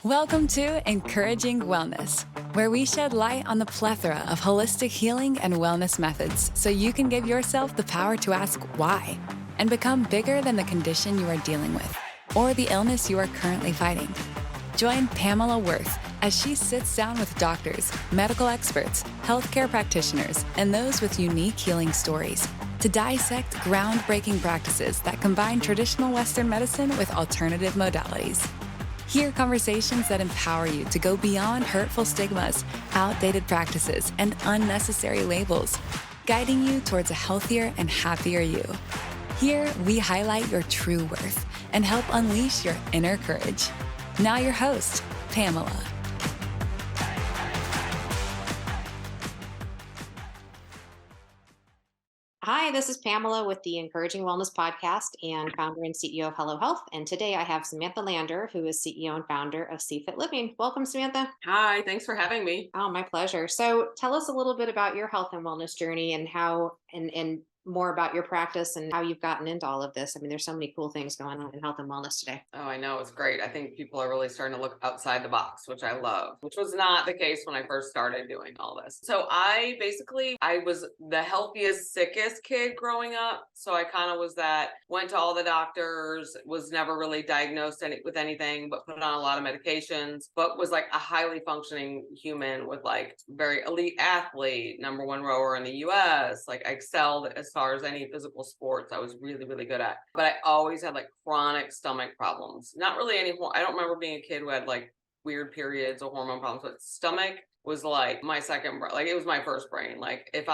Welcome to Encouraging Wellness, where we shed light on the plethora of holistic healing and wellness methods so you can give yourself the power to ask why and become bigger than the condition you are dealing with or the illness you are currently fighting. Join Pamela Worth as she sits down with doctors, medical experts, healthcare practitioners, and those with unique healing stories to dissect groundbreaking practices that combine traditional Western medicine with alternative modalities. Hear conversations that empower you to go beyond hurtful stigmas, outdated practices, and unnecessary labels, guiding you towards a healthier and happier you. Here, we highlight your true worth and help unleash your inner courage. Now your host, Pamela. Hi, this is Pamela with the Encouraging Wellness Podcast and founder and CEO of Hello Health. And today I have Samantha Lander, who is CEO and founder of CFit Living. Welcome, Samantha. Hi, thanks for having me. Oh, my pleasure. So tell us a little bit about your health and wellness journey and how, and more about your practice and how you've gotten into all of this. I mean, there's so many cool things going on in health and wellness today. Oh, I know. It's great. I think people are really starting to look outside the box, which I love, which was not the case when I first started doing all this. So I was the healthiest, sickest kid growing up. So I kind of was that, went to all the doctors, was never really diagnosed with anything, but put on a lot of medications, but was like a highly functioning human with like very elite athlete, number one rower in the US. Like I excelled as far as any physical sports I was really, really good at. But I always had like chronic stomach problems. Not really I don't remember being a kid who had like weird periods or hormone problems, but stomach was like my second, like it was my first brain. Like if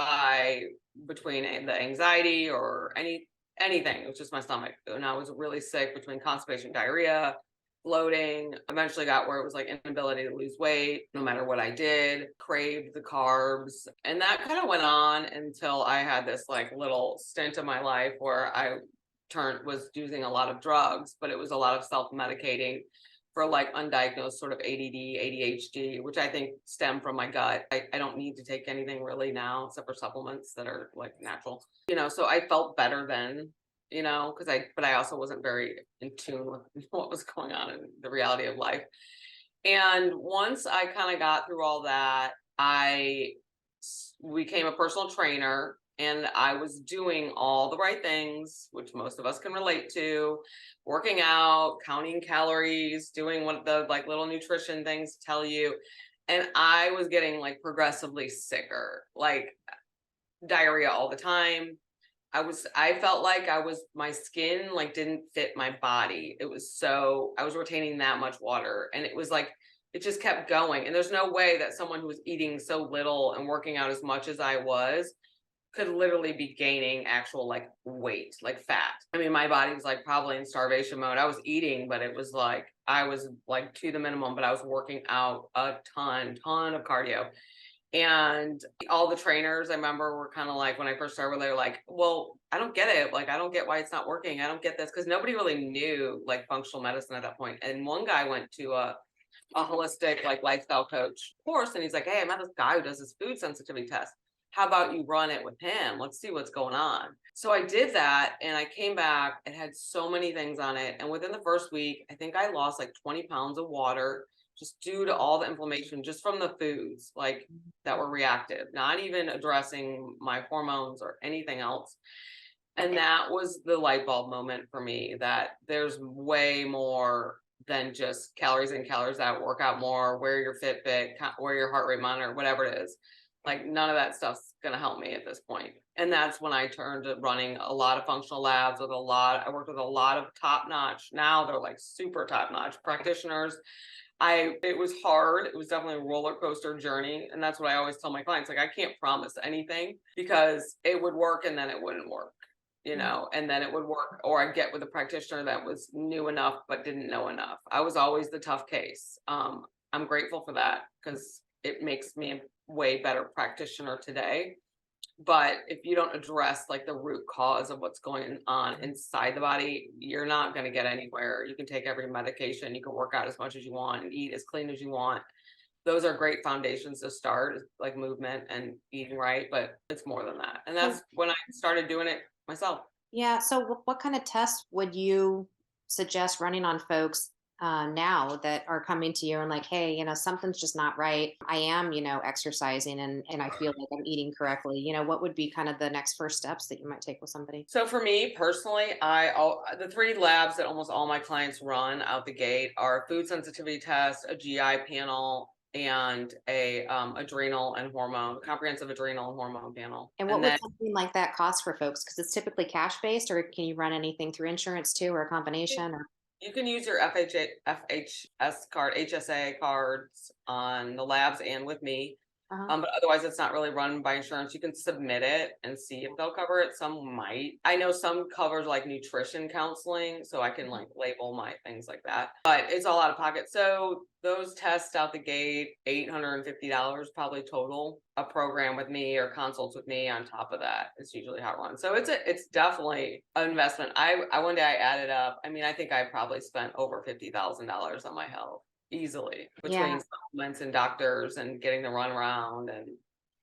between the anxiety or anything, it was just my stomach. And I was really sick between constipation, diarrhea, bloating, eventually got where it was like inability to lose weight no matter what I did, craved the carbs. And that kind of went on until I had this like little stint of my life where I was using a lot of drugs, but it was a lot of self-medicating for like undiagnosed sort of ADD, ADHD, which I think stem from my gut. I don't need to take anything really now except for supplements that are like natural, so I felt better then, but I also wasn't very in tune with what was going on in the reality of life. And once I kind of got through all that, I became a personal trainer and I was doing all the right things, which most of us can relate to, working out, counting calories, doing what the like little nutrition things tell you. And I was getting like progressively sicker, like diarrhea all the time. I felt like my skin like didn't fit my body. I was retaining that much water and it was like, it just kept going. And there's no way that someone who was eating so little and working out as much as I was could literally be gaining actual like weight, like fat. I mean, my body was like probably in starvation mode. I was eating, but it was like, I was like to the minimum, but I was working out a ton of cardio. And all the trainers I remember were kind of like, when I first started, they were like, well, I don't get it. Like, I don't get why it's not working. I don't get this. Cause nobody really knew like functional medicine at that point. And one guy went to a holistic like lifestyle coach course. And he's like, hey, I met this guy who does this food sensitivity test. How about you run it with him? Let's see what's going on. So I did that and I came back. It had so many things on it. And within the first week, I think I lost like 20 pounds of water just due to all the inflammation just from the foods like that were reactive, not even addressing my hormones or anything else. And that was the light bulb moment for me that there's way more than just calories in, calories out, work out more, wear your Fitbit, wear your heart rate monitor, whatever it is. Like none of that stuff's going to help me at this point. And that's when I turned to running a lot of functional labs I worked with a lot of top notch. Now they're like super top notch practitioners. It was hard. It was definitely a roller coaster journey. And that's what I always tell my clients. Like, I can't promise anything because it would work and then it wouldn't work, and then it would work. Or I'd get with a practitioner that was new enough, but didn't know enough. I was always the tough case. I'm grateful for that because it makes me a way better practitioner today. But if you don't address like the root cause of what's going on inside the body, you're not going to get anywhere. You can take every medication, you can work out as much as you want and eat as clean as you want. Those are great foundations to start, like movement and eating right, but it's more than that. And that's when I started doing it myself. Yeah. So what kind of tests would you suggest running on folks now that are coming to you and like, hey, something's just not right. I am, exercising and I feel like I'm eating correctly. What would be kind of the next first steps that you might take with somebody? So for me personally, the three labs that almost all my clients run out the gate are a food sensitivity test, a GI panel, and a adrenal and hormone, comprehensive adrenal and hormone panel. And what And would then something like that cost for folks? Because it's typically cash based, or can you run anything through insurance too, or a combination? Or you can use your FHS card, HSA cards on the labs and with me. uh But otherwise, it's not really run by insurance. You can submit it and see if they'll cover it. Some might. I know some covers like nutrition counseling, so I can like label my things like that. But it's all out of pocket. So those tests out the gate, $850 probably total. A program with me or consults with me on top of that is usually how it runs. So it's definitely an investment. I one day I added up. I mean, I think I probably spent over $50,000 on my health easily yeah. between supplements and doctors and getting to run around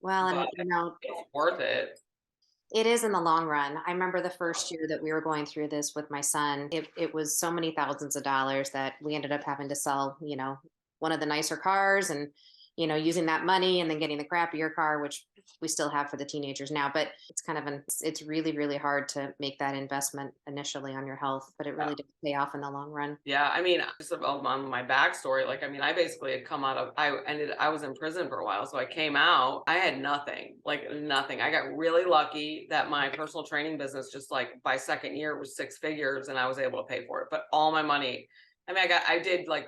Well, and but it's worth it. it is in the long run. I remember the first year that we were going through this with my son. It was so many thousands of dollars that we ended up having to sell, one of the nicer cars and, using that money and then getting the crappier car, which we still have for the teenagers now. But it's kind of it's really, really hard to make that investment initially on your health, but it really does pay off in the long run. Yeah, I mean, just on my backstory, like, I mean, I basically had come out of, I was in prison for a while. So I came out, I had nothing, like nothing. I got really lucky that my personal training business, just like by second year was 6 figures and I was able to pay for it. But all my money, I mean,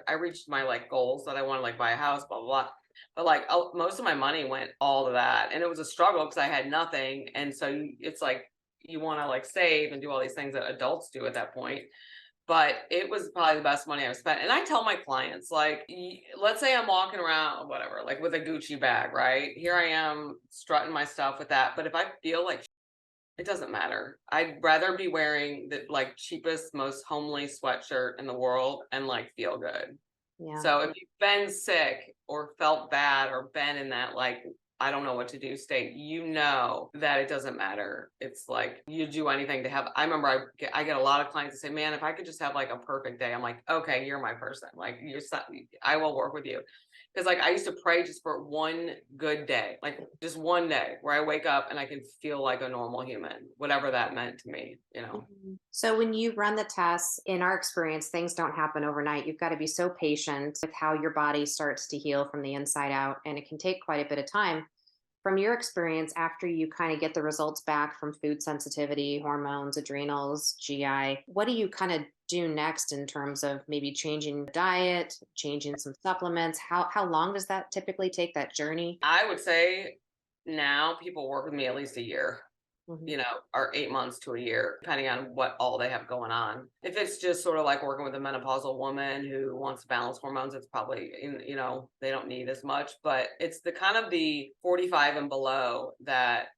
I reached my like goals that I wanted, like buy a house, blah, blah, blah. But like most of my money went all to that. And it was a struggle because I had nothing. And so it's like, you want to like save and do all these things that adults do at that point, but it was probably the best money I've spent. And I tell my clients, like, let's say I'm walking around, whatever, like with a Gucci bag, right? Here I am strutting my stuff with that. But if I feel like it doesn't matter, I'd rather be wearing the like cheapest, most homely sweatshirt in the world and like feel good. Yeah. So if you've been sick or felt bad or been in that like I don't know what to do state, you know that it doesn't matter. It's like you do anything to have. I remember I get a lot of clients that say, "Man, if I could just have like a perfect day," I'm like, "Okay, you're my person. Like I will work with you." Because like I used to pray just for one good day, like just one day where I wake up and I can feel like a normal human, whatever that meant to me. Mhm. So when you run the tests, in our experience, things don't happen overnight. You've got to be so patient with how your body starts to heal from the inside out, and it can take quite a bit of time. From your experience, after you kind of get the results back from food sensitivity, hormones, adrenals, GI, what do you kind of do next in terms of maybe changing the diet, changing some supplements? How long does that typically take, that journey? I would say now people work with me at least a year, Mhm. or 8 months to a year, depending on what all they have going on. If it's just sort of like working with a menopausal woman who wants to balance hormones, it's probably, they don't need as much, but it's the kind of the 45 and below that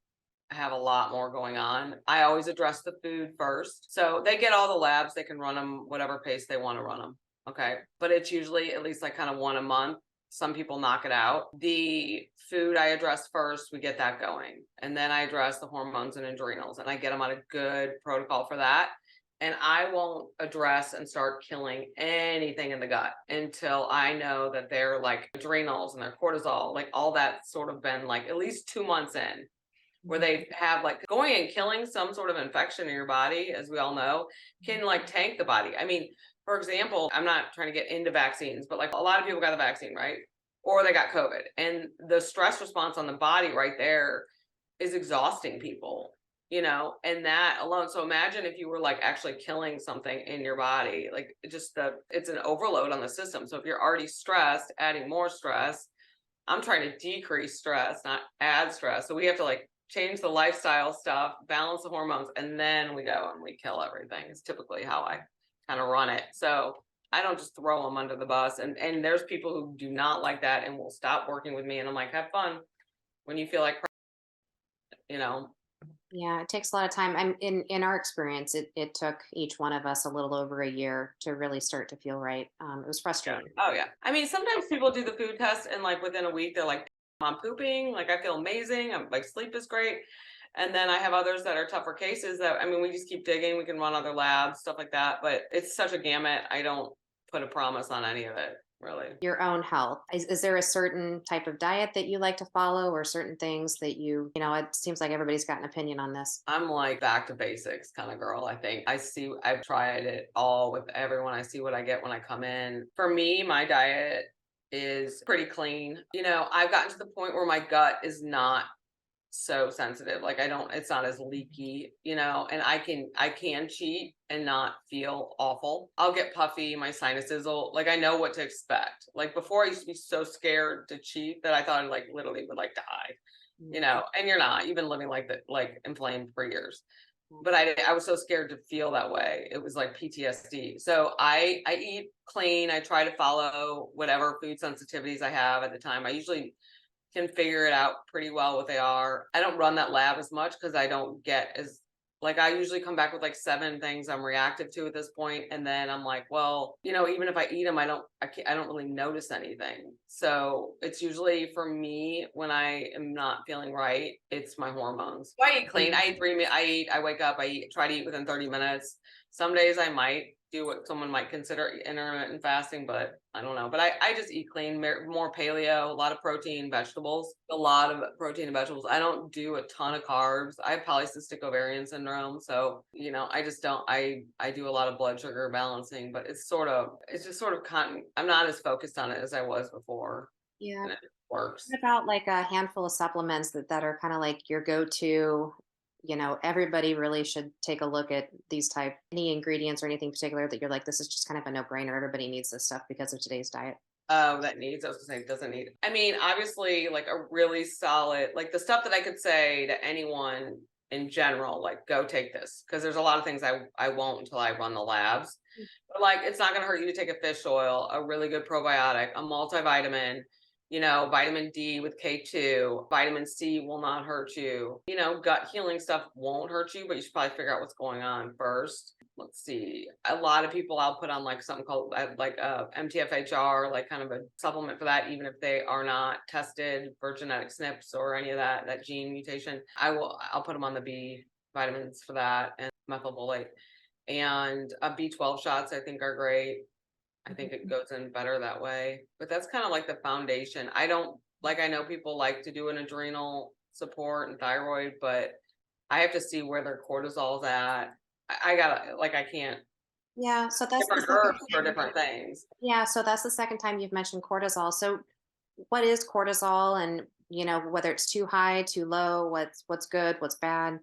have a lot more going on. I always address the food first. So they get all the labs, they can run them whatever pace they want to run them. Okay. But it's usually at least like kind of one a month. Some people knock it out. The food I address first, we get that going. And then I address the hormones and adrenals and I get them on a good protocol for that. And I won't address and start killing anything in the gut until I know that they're like adrenals and their cortisol, like all that sort of been like at least 2 months in where Mhm. they have like going and killing some sort of infection in your body, as we all know, can like tank the body. I mean, for example, I'm not trying to get into vaccines, but like a lot of people got the vaccine, right? Or they got COVID. And the stress response on the body right there is exhausting people, and that alone. So imagine if you were like actually killing something in your body, like it's an overload on the system. So if you're already stressed, adding more stress, I'm trying to decrease stress, not add stress. So we have to like change the lifestyle stuff, balance the hormones, and then we go and we kill everything. It's typically how I kind of run it. So I don't just throw them under the bus. And there's people who do not like that and will stop working with me. And I'm like, have fun when you feel like, you know, Yeah, it takes a lot of time. I'm in our experience, it took each one of us a little over a year to really start to feel right. It was yeah. frustrating. Oh yeah. I mean, sometimes people do the food test and like within a week, they're like, I'm pooping. Like I feel amazing. I'm like sleep is great. And then I have others that are tougher cases that, I mean, we just keep digging. We can run other labs, stuff like that. But it's such a gamut. I don't, put a promise on any of it, really. Your own health. Is there a certain type of diet that you like to follow or certain things that it seems like everybody's got an opinion on this. I'm like back to basics kind of girl, I think. I've tried it all with everyone. I see what I get when I come in. For me, my diet is pretty clean. I've gotten to the point where my gut is not so sensitive. Like it's not as leaky, and I can cheat and not feel awful. I'll get puffy, my sinuses will like I know what to expect. Like before I used to be so scared to cheat that I thought I like literally would like die. And you're not. You've been living like that, like inflamed for years. But I was so scared to feel that way. It was like PTSD. So I eat clean. I try to follow whatever food sensitivities I have at the time. I usually can figure it out pretty well what they are. I don't run that lab as much because I don't get as like I usually come back with like 7 things I'm reactive to at this point, and then I'm like, well, even if I eat them, I don't really notice anything. So it's usually for me when I am not feeling right, it's my hormones. So I eat clean. I eat 3 meals. I wake up. Try to eat within 30 minutes. Some days I might do what someone might consider intermittent fasting, but I don't know. But I just eat clean, more paleo, a lot of protein, vegetables, a lot of protein and vegetables. I don't do a ton of carbs. I have polycystic ovarian syndrome. So, I just don't, I do a lot of blood sugar balancing, but it's just sort of I'm not as focused on it as I was before. Yeah. And it works. What about like a handful of supplements that are kind of like your go-to, everybody really should take a look at these type, any ingredients or anything particular that you're like, this is just kind of a no-brainer. Everybody needs this stuff because of today's diet. Oh, I was gonna say doesn't need. I mean, obviously, like a really solid, like the stuff that I could say to anyone in general, like go take this, because there's a lot of things I won't until I run the labs. But like, it's not gonna hurt you to take a fish oil, a really good probiotic, a multivitamin. Vitamin D with K2, vitamin C will not hurt you. Gut healing stuff won't hurt you, but you should probably figure out what's going on first. Let's see. A lot of people I'll put on like something called like MTFHR, like kind of a supplement for that, even if they are not tested for genetic SNPs or any of that gene mutation. I'll put them on the B vitamins for that and methylfolate. And B12 shots I think are great. I think it goes in better that way. But that's kind of like the foundation. I know people like to do an adrenal support and thyroid, but I have to see where their cortisol's at. I can't. Yeah. So that's the Different second herbs for different things. Yeah. So that's the second time you've mentioned cortisol. So what is cortisol and, whether it's too high, too low, what's good, what's bad?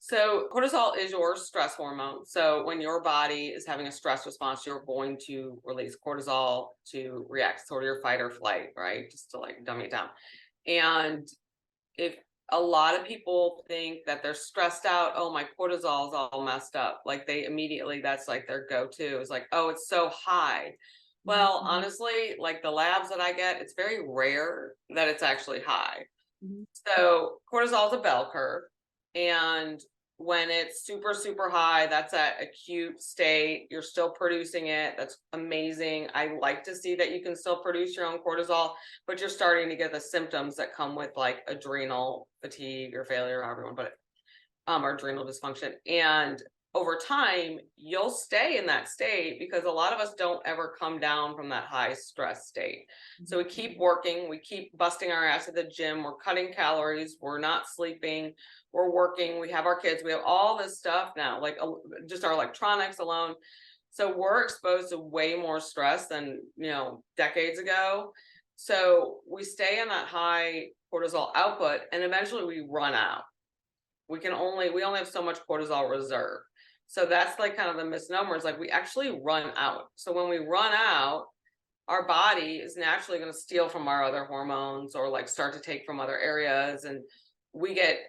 So cortisol is your stress hormone. So when your body is having a stress response, you're going to release cortisol to react, sort of your fight or flight, right? Just to like dummy it down. And if a lot of people think that they're stressed out, oh, my cortisol's all messed up. Like that's like their go-to is like, oh, it's so high. Well, honestly, like the labs that I get, it's very rare that it's actually high. Mhm. So cortisol is a bell curve. And when it's super, super high, that's at acute state. You're still producing it. That's amazing. I like to see that you can still produce your own cortisol, but you're starting to get the symptoms that come with like adrenal fatigue or failure, however you want to put it, or adrenal dysfunction. And over time, you'll stay in that state because a lot of us don't ever come down from that high stress state. So we keep working, we keep busting our ass at the gym, we're cutting calories, we're not sleeping, we're working, we have our kids, we have all this stuff now, like just our electronics alone. So we're exposed to way more stress than, decades ago. So we stay in that high cortisol output and eventually we run out. We only have so much cortisol reserve. So that's like kind of the misnomer is like we actually run out. So when we run out, our body is naturally going to steal from our other hormones or like start to take from other areas. And we get,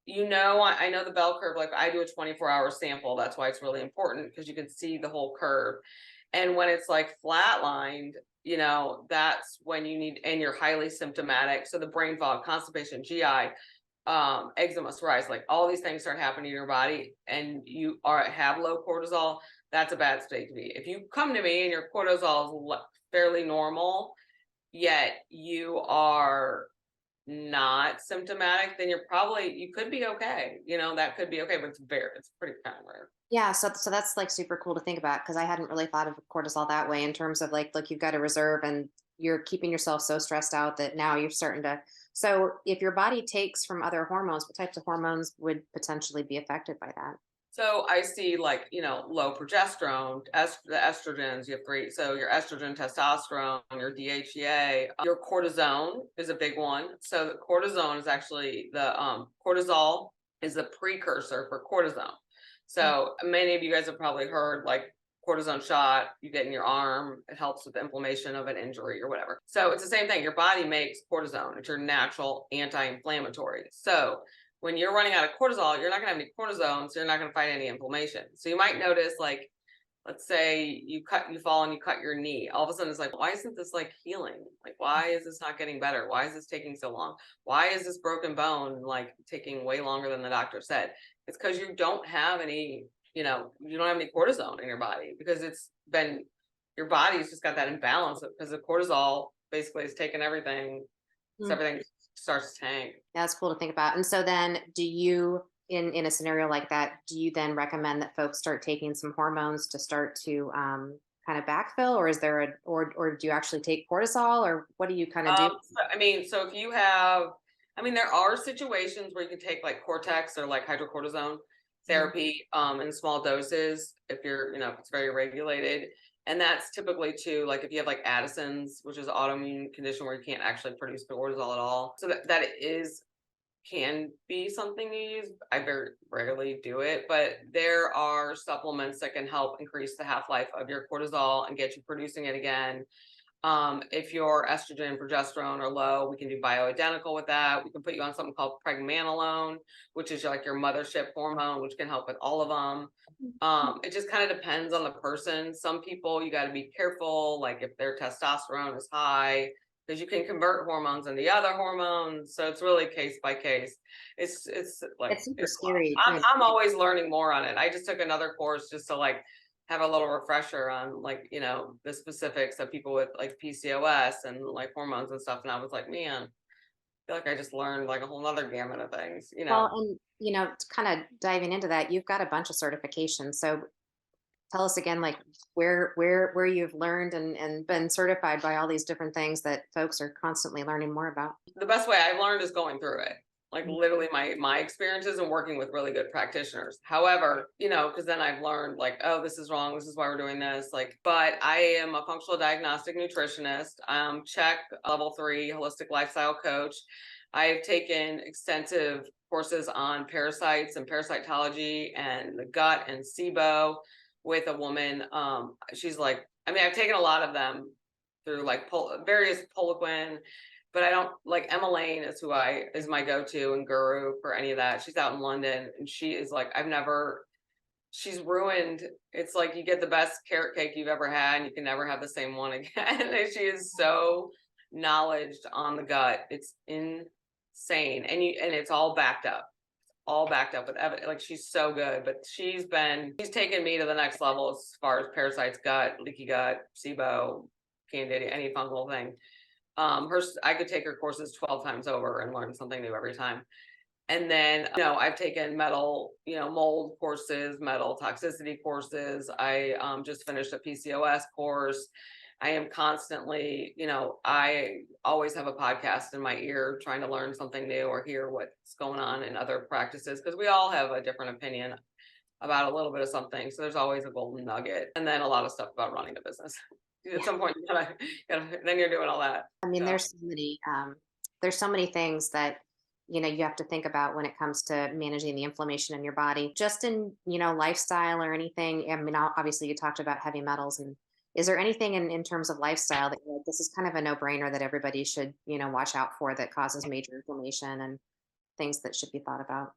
I know the bell curve, like I do a 24-hour sample. That's why it's really important because you can see the whole curve. And when it's like flatlined, that's when you need, and you're highly symptomatic. So the brain fog, constipation, GI, eczema, psoriasis, like all these things start happening in your body and you have low cortisol, that's a bad state to be. If you come to me and your cortisol is fairly normal, yet you are not symptomatic, then you could be okay. That could be okay, but it's pretty kind of rare. Yeah, so that's like super cool to think about because I hadn't really thought of cortisol that way in terms of like, look, you've got a reserve and you're keeping yourself so stressed out that now you're starting to. So if your body takes from other hormones, what types of hormones would potentially be affected by that? So I see like, low progesterone, the estrogens, you have three. So your estrogen, testosterone, your DHEA, your cortisone is a big one. So the cortisone is actually cortisol is the precursor for cortisone. Mm. So many of you guys have probably heard like cortisone shot you get in your arm. It helps with the inflammation of an injury or whatever. So it's the same thing. Your body makes cortisone. It's your natural anti-inflammatory. So when you're running out of cortisol, you're not going to have any cortisone, so you're not going to fight any inflammation. So you might notice, like, let's say you fall and you cut your knee. All of a sudden, it's like, why isn't this like healing? Like, why is this not getting better? Why is this taking so long? Why is this broken bone like taking way longer than the doctor said? It's because you don't have any, you don't have any cortisone in your body because your body's just got that imbalance because the cortisol basically has taken everything, so Mm. everything starts to tank. That's cool to think about. And so then do you in a scenario like that, do you then recommend that folks start taking some hormones to start to kind of backfill, or is there a or do you actually take cortisol, or what do you kind of do? So if you have, there are situations where you can take like Cortex or like hydrocortisone Mhm. therapy in small doses if if it's very regulated. And that's typically too, like if you have like Addison's, which is an autoimmune condition where you can't actually produce cortisol at all. So that can be something you use. I very rarely do it, but there are supplements that can help increase the half-life of your cortisol and get you producing it again. If your estrogen and progesterone are low, we can do bioidentical with that. We can put you on something called pregnenolone, which is like your mothership hormone, which can help with all of them. It just kind of depends on the person. Some people you got to be careful, like if their testosterone is high, because you can convert hormones into other hormones. So it's really case by case. It's like It's super it's. scary. I'm always learning more on it. I just took another course just to like have a little refresher on like the specifics of people with like PCOS and like hormones and stuff. And I was like, man, I feel like I just learned like a whole nother gamut of things. Well, and kind of diving into that, you've got a bunch of certifications. So tell us again, like where you've learned and been certified by all these different things that folks are constantly learning more about. The best way I've learned is going through it. Like literally my experiences and working with really good practitioners. However, because then I've learned like, oh, this is wrong. This is why we're doing this. Like, but I am a functional diagnostic nutritionist. Check level 3 holistic lifestyle coach. I've taken extensive courses on parasites and parasitology and the gut and SIBO with a woman. She's like, I've taken a lot of them through like various Poliquin, but I don't like Emma Lane is my go-to and guru for any of that. She's out in London and she is like, she's ruined. It's like you get the best carrot cake you've ever had and you can never have the same one again. And she is so knowledged on the gut. It's insane. And it's all backed up. All backed up with evidence. Like she's so good, but she's taken me to the next level as far as parasites, gut, leaky gut, SIBO, candida, any fungal thing. I could take her courses 12 times over and learn something new every time. And then, I've taken metal, mold courses, metal toxicity courses. I just finished a PCOS course. I am constantly, I always have a podcast in my ear trying to learn something new or hear what's going on in other practices because we all have a different opinion about a little bit of something. So there's always a golden nugget and then a lot of stuff about running the business. At some point, then you're doing all that. I mean, So. there's so many things that you have to think about when it comes to managing the inflammation in your body, just in lifestyle or anything. I mean, obviously you talked about heavy metals, and is there anything in terms of lifestyle that you're like, this is kind of a no-brainer that everybody should watch out for that causes major inflammation and things that should be thought about?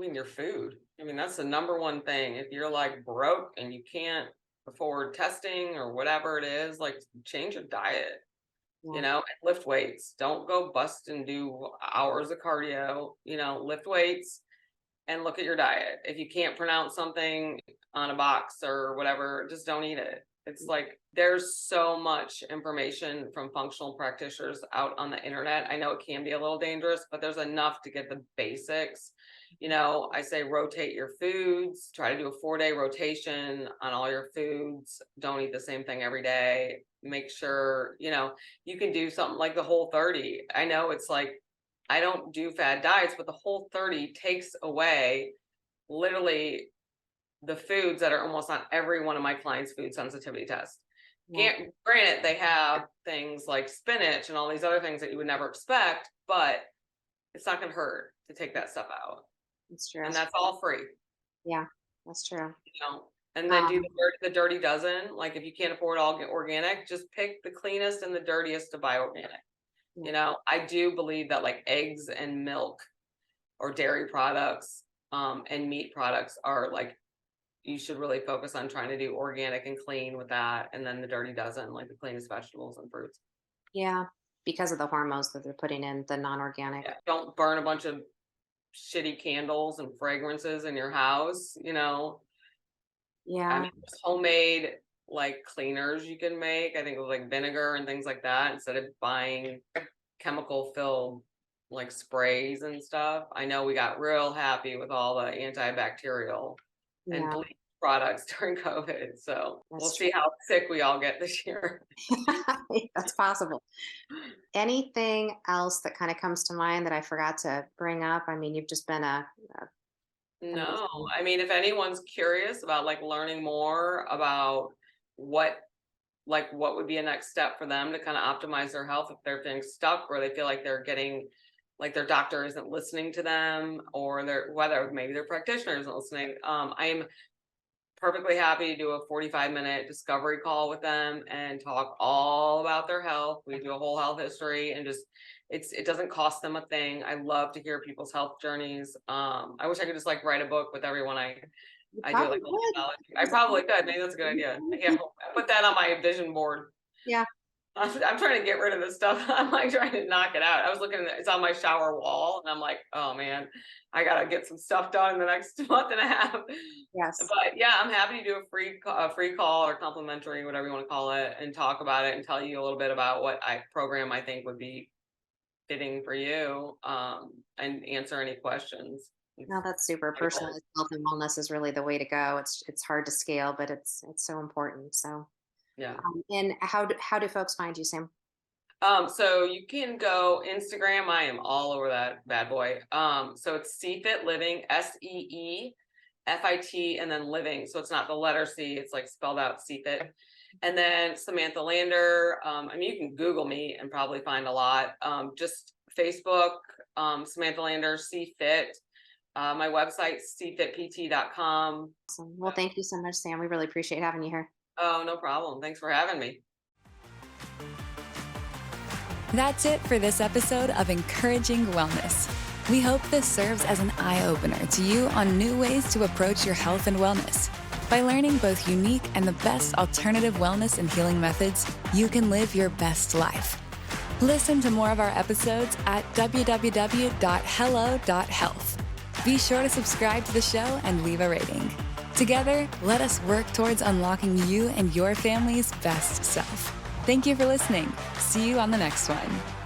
Your food. That's the number one thing. If you're like broke and you can't afford testing or whatever it is, like change your diet, Yeah. and lift weights. Don't go bust and do hours of cardio, lift weights and look at your diet. If you can't pronounce something on a box or whatever, just don't eat it. It's like there's so much information from functional practitioners out on the internet. I know it can be a little dangerous, but there's enough to get the basics. I say rotate your foods, try to do a 4-day rotation on all your foods. Don't eat the same thing every day. Make sure, you can do something like the Whole30. I know it's like, I don't do fad diets, but the Whole30 takes away literally the foods that are almost on every one of my clients' food sensitivity tests. Yeah. Granted, they have things like spinach and all these other things that you would never expect, but it's not going to hurt to take that stuff out. That's true. And that's all free. Yeah, that's true. And then do the dirty dozen. Like if you can't afford all organic, just pick the cleanest and the dirtiest to buy organic. Yeah. I do believe that like eggs and milk or dairy products and meat products are like, you should really focus on trying to do organic and clean with that. And then the dirty dozen, like the cleanest vegetables and fruits. Yeah, because of the hormones that they're putting in, the non-organic. Yeah. Don't burn a bunch of shitty candles and fragrances in your house, Yeah. I mean, there's homemade like cleaners you can make. I think with like vinegar and things like that instead of buying chemical filled like sprays and stuff. I know we got real happy with all the antibacterial and Yeah. bleach products during COVID. So That's we'll true. see how sick we all get this year. That's possible. Anything else that kind of comes to mind that I forgot to bring up? I mean, you've just been No, I mean, if anyone's curious about like learning more about what would be a next step for them to kind of optimize their health if they're feeling stuck or they feel like they're getting like their doctor isn't listening to them or whether maybe their practitioner isn't listening. I'm perfectly happy to do a 45-minute discovery call with them and talk all about their health. We do a whole health history and just it doesn't cost them a thing. I love to hear people's health journeys. I wish I could just like write a book with everyone I do like I probably could. Maybe that's a good idea. Yeah, put that on my vision board. Yeah. I'm trying to get rid of this stuff. I'm like trying to knock it out. I was looking at it's on my shower wall and I'm like, oh man, I gotta get some stuff done in the next month and a half. Yes. But yeah, I'm happy to do a free call or complimentary, whatever you want to call it, and talk about it and tell you a little bit about what program I think would be fitting for you, and answer any questions. No, that's super. Personalized health and wellness is really the way to go. It's hard to scale, but it's so important. So Yeah. And how do folks find you, Sam? So you can go Instagram. I am all over that bad boy. So it's CFit Living, SEEFIT, and then living. So it's not the letter C, it's like spelled out CFit. And then Samantha Lander. I mean, you can Google me and probably find a lot. Just Facebook, Samantha Lander, CFit. My website, cfitpt.com. Awesome. Well, thank you so much, Sam. We really appreciate having you here. Oh, no problem. Thanks for having me. That's it for this episode of Encouraging Wellness. We hope this serves as an eye-opener to you on new ways to approach your health and wellness. By learning both unique and the best alternative wellness and healing methods, you can live your best life. Listen to more of our episodes at www.hello.health. Be sure to subscribe to the show and leave a rating. Together, let us work towards unlocking you and your family's best self. Thank you for listening. See you on the next one.